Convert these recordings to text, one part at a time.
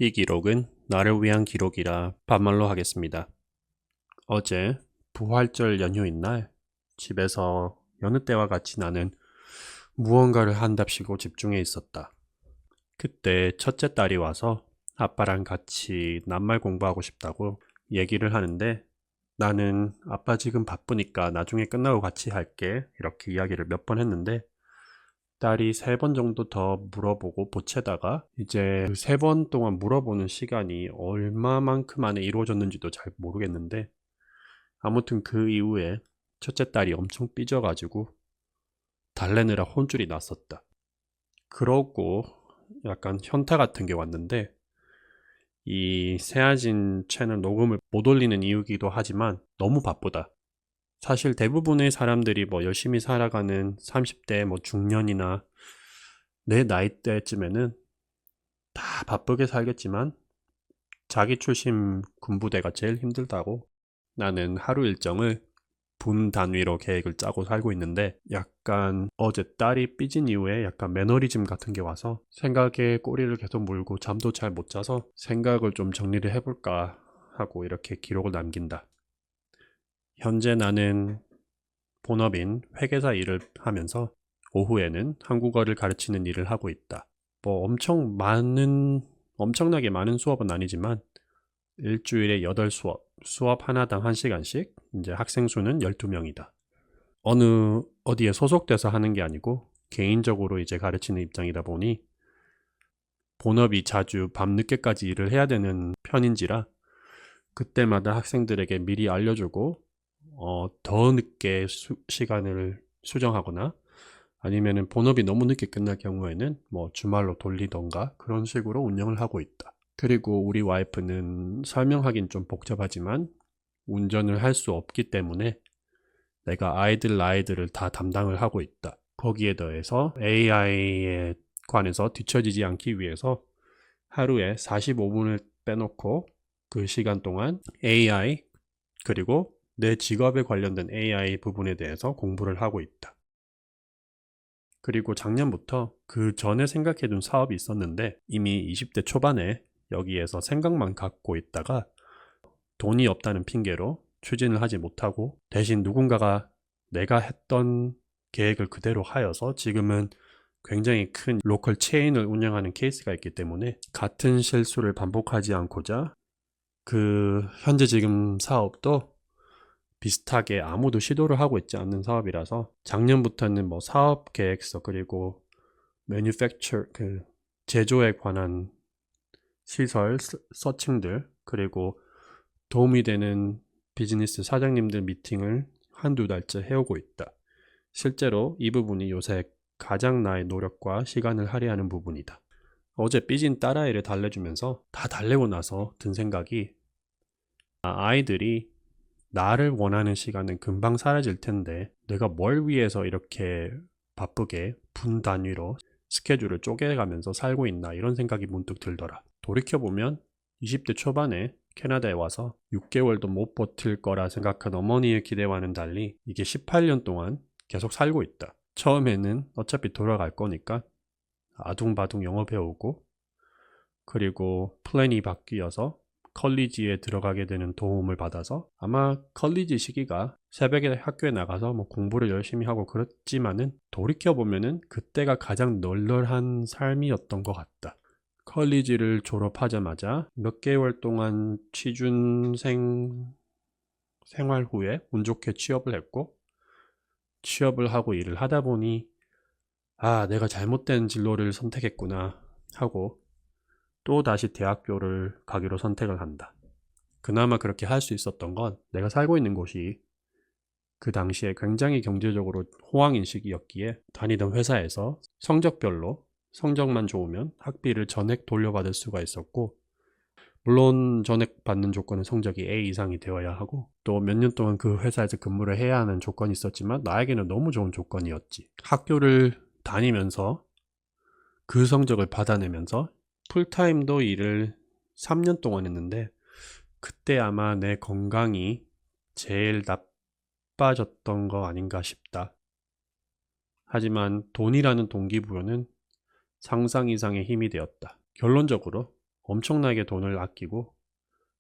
이 기록은 나를 위한 기록이라 반말로 하겠습니다. 어제 부활절 연휴인 날 집에서 여느 때와 같이 나는 무언가를 한답시고 집중해 있었다. 그때 첫째 딸이 와서 아빠랑 같이 낱말 공부하고 싶다고 얘기를 하는데, 나는 아빠 지금 바쁘니까 나중에 끝나고 같이 할게 이렇게 이야기를 몇 번 했는데, 딸이 3번 정도 더 물어보고 보채다가 이제 그 3번 동안 물어보는 시간이 얼마만큼 안에 이루어졌는지도 잘 모르겠는데, 아무튼 그 이후에 첫째 딸이 엄청 삐져가지고 달래느라 혼쭐이 났었다. 그러고 약간 현타 같은 게 왔는데, 이 세아진 채널 녹음을 못 올리는 이유기도 하지만 너무 바쁘다. 사실 대부분의 사람들이 뭐 열심히 살아가는 30대 뭐 중년이나 내 나이대쯤에는 다 바쁘게 살겠지만 자기 출신 군부대가 제일 힘들다고. 나는 하루 일정을 분 단위로 계획을 짜고 살고 있는데, 약간 어제 딸이 삐진 이후에 약간 매너리즘 같은 게 와서 생각에 꼬리를 계속 물고 잠도 잘 못 자서 생각을 좀 정리를 해볼까 하고 이렇게 기록을 남긴다. 현재 나는 본업인 회계사 일을 하면서 오후에는 한국어를 가르치는 일을 하고 있다. 뭐 엄청나게 많은 수업은 아니지만 일주일에 8수업, 수업 하나당 1시간씩, 이제 학생 수는 12명이다. 어디에 소속돼서 하는 게 아니고 개인적으로 이제 가르치는 입장이다 보니 본업이 자주 밤늦게까지 일을 해야 되는 편인지라 그때마다 학생들에게 미리 알려주고 더 늦게 시간을 수정하거나, 아니면은 본업이 너무 늦게 끝날 경우에는 뭐 주말로 돌리던가 그런 식으로 운영을 하고 있다. 그리고 우리 와이프는 설명하긴 좀 복잡하지만 운전을 할 수 없기 때문에 내가 아이들을 다 담당을 하고 있다. 거기에 더해서 AI에 관해서 뒤처지지 않기 위해서 하루에 45분을 빼놓고 그 시간 동안 AI, 그리고 내 직업에 관련된 AI 부분에 대해서 공부를 하고 있다. 그리고 작년부터 그 전에 생각해둔 사업이 있었는데 이미 20대 초반에 여기에서 생각만 갖고 있다가 돈이 없다는 핑계로 추진을 하지 못하고, 대신 누군가가 내가 했던 계획을 그대로 하여서 지금은 굉장히 큰 로컬 체인을 운영하는 케이스가 있기 때문에 같은 실수를 반복하지 않고자, 그 현재 지금 사업도 비슷하게 아무도 시도를 하고 있지 않는 사업이라서 작년부터는 뭐 사업 계획서, 그리고 manufacture, 그 제조에 관한 시설 서칭들, 그리고 도움이 되는 비즈니스 사장님들 미팅을 한두 달째 해오고 있다. 실제로 이 부분이 요새 가장 나의 노력과 시간을 할애하는 부분이다. 어제 삐진 딸아이를 달래주면서 다 달래고 나서 든 생각이, 아이들이 나를 원하는 시간은 금방 사라질 텐데 내가 뭘 위해서 이렇게 바쁘게 분 단위로 스케줄을 쪼개가면서 살고 있나, 이런 생각이 문득 들더라. 돌이켜보면 20대 초반에 캐나다에 와서 6개월도 못 버틸 거라 생각한 어머니의 기대와는 달리 이게 18년 동안 계속 살고 있다. 처음에는 어차피 돌아갈 거니까 아둥바둥 영어 배우고, 그리고 플랜이 바뀌어서 컬리지에 들어가게 되는 도움을 받아서, 아마 컬리지 시기가 새벽에 학교에 나가서 뭐 공부를 열심히 하고 그랬지만은 돌이켜보면은 그때가 가장 널널한 삶이었던 것 같다. 컬리지를 졸업하자마자 몇 개월 동안 취준생 생활 후에 운 좋게 취업을 했고, 취업을 하고 일을 하다 보니 내가 잘못된 진로를 선택했구나 하고 또 다시 대학교를 가기로 선택을 한다. 그나마 그렇게 할 수 있었던 건 내가 살고 있는 곳이 그 당시에 굉장히 경제적으로 호황인 시기였기에 다니던 회사에서 성적별로 성적만 좋으면 학비를 전액 돌려받을 수가 있었고, 물론 전액 받는 조건은 성적이 A 이상이 되어야 하고 또 몇 년 동안 그 회사에서 근무를 해야 하는 조건이 있었지만 나에게는 너무 좋은 조건이었지. 학교를 다니면서 그 성적을 받아내면서 풀타임도 일을 3년 동안 했는데, 그때 아마 내 건강이 제일 나빠졌던 거 아닌가 싶다. 하지만 돈이라는 동기부여는 상상 이상의 힘이 되었다. 결론적으로 엄청나게 돈을 아끼고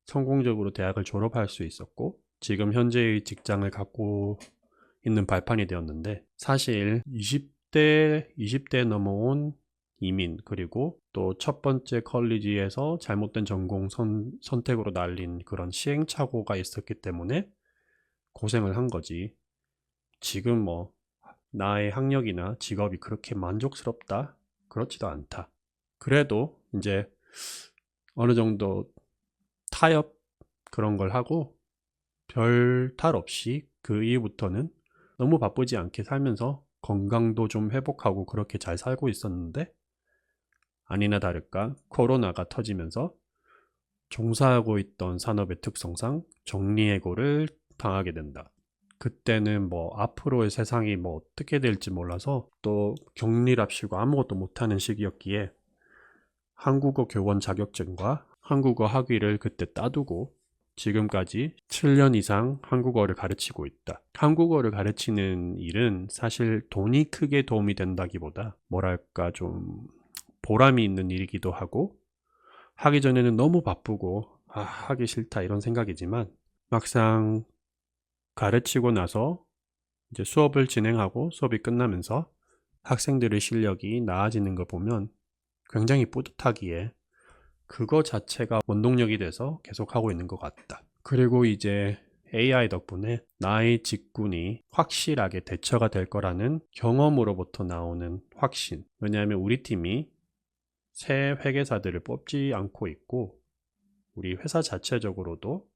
성공적으로 대학을 졸업할 수 있었고 지금 현재의 직장을 갖고 있는 발판이 되었는데, 사실 20대 넘어온 이민, 그리고 또 첫 번째 컬리지에서 잘못된 전공 선택으로 날린 그런 시행착오가 있었기 때문에 고생을 한 거지. 지금 뭐 나의 학력이나 직업이 그렇게 만족스럽다? 그렇지도 않다. 그래도 이제 어느 정도 타협 그런 걸 하고 별 탈 없이 그 이후부터는 너무 바쁘지 않게 살면서 건강도 좀 회복하고 그렇게 잘 살고 있었는데, 아니나 다를까 코로나가 터지면서 종사하고 있던 산업의 특성상 정리해고를 당하게 된다. 그때는 뭐 앞으로의 세상이 뭐 어떻게 될지 몰라서 또 격리랍시고 아무것도 못하는 시기였기에 한국어 교원 자격증과 한국어 학위를 그때 따두고 지금까지 7년 이상 한국어를 가르치고 있다. 한국어를 가르치는 일은 사실 돈이 크게 도움이 된다기보다 뭐랄까 좀 보람이 있는 일이기도 하고, 하기 전에는 너무 바쁘고 하기 싫다 이런 생각이지만 막상 가르치고 나서 이제 수업을 진행하고 수업이 끝나면서 학생들의 실력이 나아지는 거 보면 굉장히 뿌듯하기에 그거 자체가 원동력이 돼서 계속 하고 있는 것 같다. 그리고 이제 AI 덕분에 나의 직군이 확실하게 대처가 될 거라는 경험으로부터 나오는 확신. 왜냐하면 우리 팀이 새 회계사들을 뽑지 않고 있고 우리 회사 자체적으로도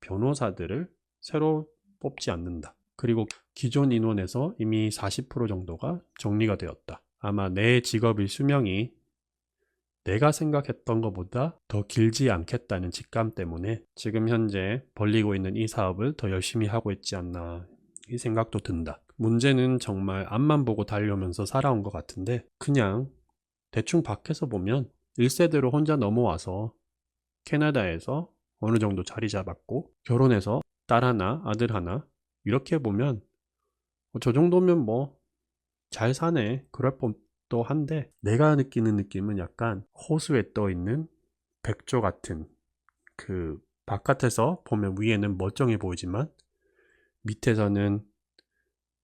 변호사들을 새로 뽑지 않는다. 그리고 기존 인원에서 이미 40% 정도가 정리가 되었다. 아마 내 직업의 수명이 내가 생각했던 것보다 더 길지 않겠다는 직감 때문에 지금 현재 벌리고 있는 이 사업을 더 열심히 하고 있지 않나, 이 생각도 든다. 문제는 정말 앞만 보고 달려오면서 살아온 것 같은데 그냥 대충 밖에서 보면 1세대로 혼자 넘어와서 캐나다에서 어느 정도 자리 잡았고 결혼해서 딸 하나 아들 하나, 이렇게 보면 저 정도면 뭐 잘 사네 그럴 법도 한데, 내가 느끼는 느낌은 약간 호수에 떠 있는 백조 같은, 그 바깥에서 보면 위에는 멀쩡해 보이지만 밑에서는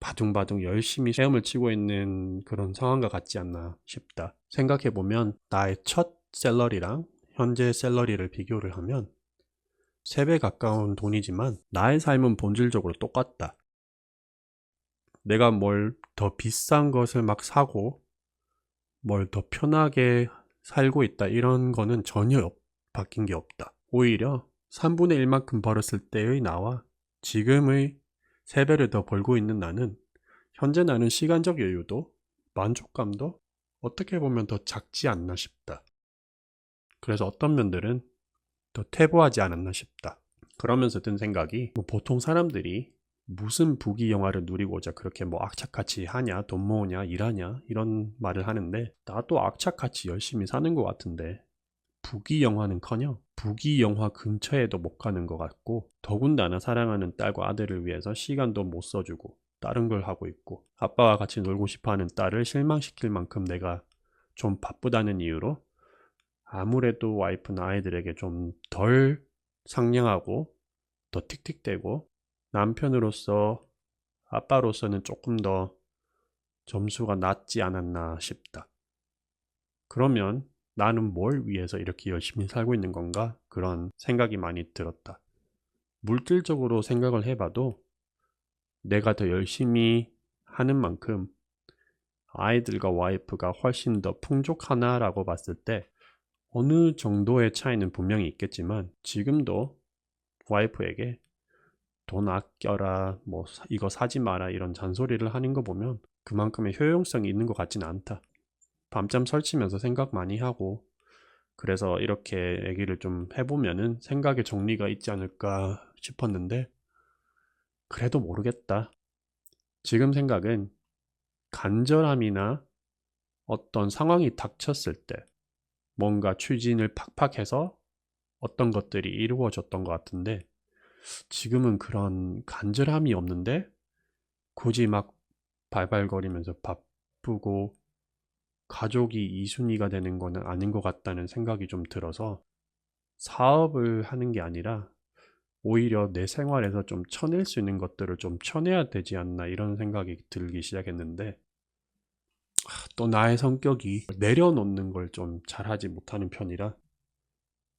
바둥바둥 열심히 헤엄을 치고 있는 그런 상황과 같지 않나 싶다. 생각해보면 나의 첫 샐러리랑 현재 샐러리를 비교를 하면 3배 가까운 돈이지만 나의 삶은 본질적으로 똑같다. 내가 뭘 더 비싼 것을 막 사고 뭘 더 편하게 살고 있다 이런 거는 전혀 바뀐 게 없다. 오히려 3분의 1만큼 벌었을 때의 나와 지금의 3배를 더 벌고 있는 나는, 현재 나는 시간적 여유도 만족감도 어떻게 보면 더 작지 않나 싶다. 그래서 어떤 면들은 더 퇴보하지 않았나 싶다. 그러면서 든 생각이, 뭐 보통 사람들이 무슨 부귀영화를 누리고자 그렇게 뭐 악착같이 하냐, 돈 모으냐, 일하냐 이런 말을 하는데, 나도 악착같이 열심히 사는 것 같은데 부귀영화는커녕 부귀영화 근처에도 못 가는 것 같고, 더군다나 사랑하는 딸과 아들을 위해서 시간도 못 써주고 다른 걸 하고 있고, 아빠와 같이 놀고 싶어하는 딸을 실망시킬 만큼 내가 좀 바쁘다는 이유로 아무래도 와이프나 아이들에게 좀 덜 상냥하고 더 틱틱대고, 남편으로서 아빠로서는 조금 더 점수가 낮지 않았나 싶다. 그러면 나는 뭘 위해서 이렇게 열심히 살고 있는 건가? 그런 생각이 많이 들었다. 물질적으로 생각을 해봐도 내가 더 열심히 하는 만큼 아이들과 와이프가 훨씬 더 풍족하나라고 봤을 때 어느 정도의 차이는 분명히 있겠지만, 지금도 와이프에게 돈 아껴라, 뭐 이거 사지 마라 이런 잔소리를 하는 거 보면 그만큼의 효용성이 있는 것 같지는 않다. 밤잠 설치면서 생각 많이 하고, 그래서 이렇게 얘기를 좀 해보면은 생각의 정리가 있지 않을까 싶었는데, 그래도 모르겠다. 지금 생각은 간절함이나 어떤 상황이 닥쳤을 때 뭔가 추진을 팍팍 해서 어떤 것들이 이루어졌던 것 같은데, 지금은 그런 간절함이 없는데 굳이 막 발발거리면서 바쁘고 가족이 2순위가 되는 거는 아닌 것 같다는 생각이 좀 들어서 사업을 하는 게 아니라 오히려 내 생활에서 좀 쳐낼 수 있는 것들을 좀 쳐내야 되지 않나 이런 생각이 들기 시작했는데 또 나의 성격이 내려놓는 걸 좀 잘하지 못하는 편이라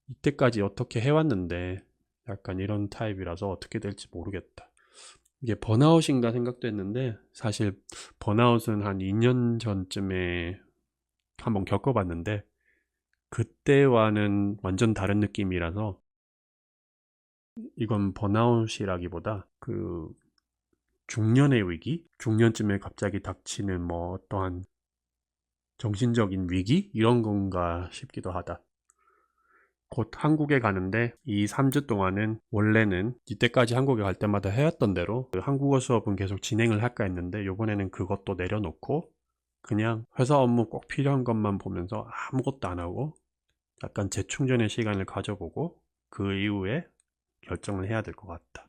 이때까지 어떻게 해왔는데 약간 이런 타입이라서 어떻게 될지 모르겠다. 이게 번아웃인가 생각도 했는데 사실 번아웃은 한 2년 전쯤에 한번 겪어봤는데 그때와는 완전 다른 느낌이라서 이건 번아웃이라기보다 그 중년의 위기? 중년쯤에 갑자기 닥치는 뭐 어떠한 정신적인 위기? 이런 건가 싶기도 하다. 곧 한국에 가는데 이 3주 동안은 원래는 이때까지 한국에 갈 때마다 해왔던 대로 그 한국어 수업은 계속 진행을 할까 했는데 요번에는 그것도 내려놓고 그냥 회사 업무 꼭 필요한 것만 보면서 아무것도 안 하고 약간 재충전의 시간을 가져보고 그 이후에 결정을 해야 될 것 같다.